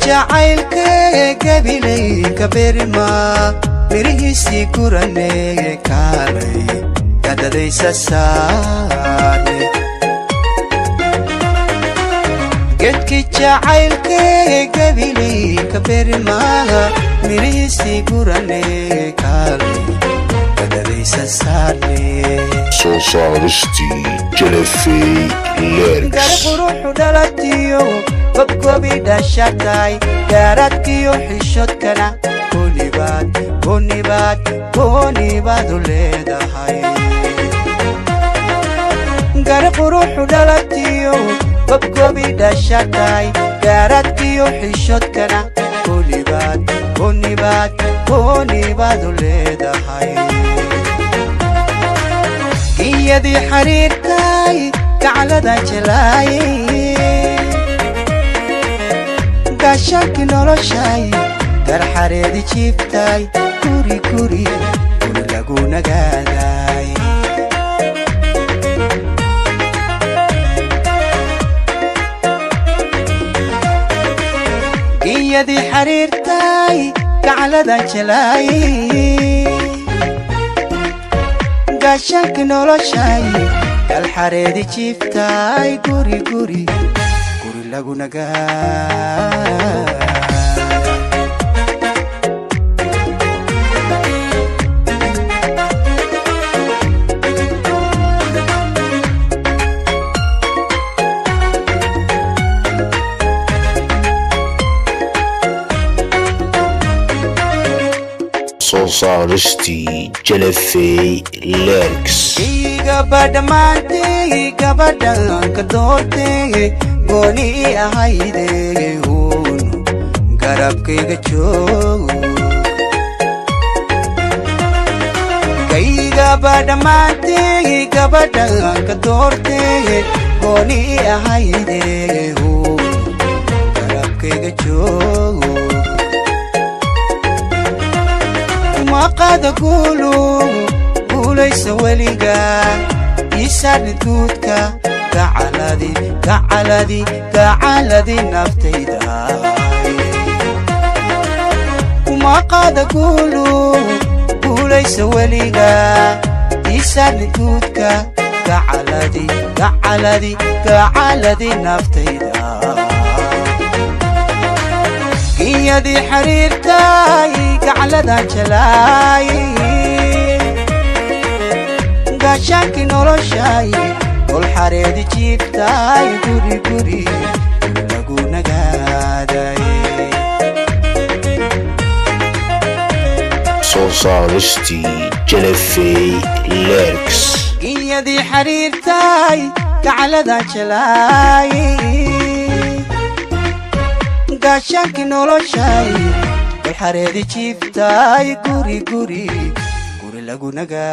jacaylka gabilay kabirma mirihisi kurane kaalay kadadaysa saare gedki jacaylka gabilay kabirma mirihisi kurane kaalay kadadaysa saare soo saarishtii Jalafey Lyrics garquruxu dhalatiyo babgobi dhashatay gaaradkiyo xishoodkana goonibaad u leedahay garquruxu dhalatiyo babgobi dhashatay gaaradkiyo xishoodkana goonibaad u leedahay iyadii xariirtay gaclada jelaayay gaashaanki noloshay garxareedi jiiftay guri lagu nagaaday iyadii xariirtay gaclada jelaayay gaashaanki noloshay garxareedi jiiftay guri lagu nagaaday soo saarishtii Jalafey Lyrics gabadhamaantay gabadhan ka doortay gooni ahayde garabkayga joog gabadhamaantay gabadhan ka doortay gooni ahayde garabkayga joog maqada guulaysa weliga isaanid guudka gacaladi naftayda maqada guulaysa weliga isaanid guudka gacaladi naftayda iyadii xariirtay gaclada jelaayay gaashaanki noloshay golxareedi jiiftay guri lagu nagaaday soo saarishtii Jalafey Lyrics iyadii xariirtay gaclada jelaayay gaashaanki noloshay golxareedi jiiftay guri lagu nagaaday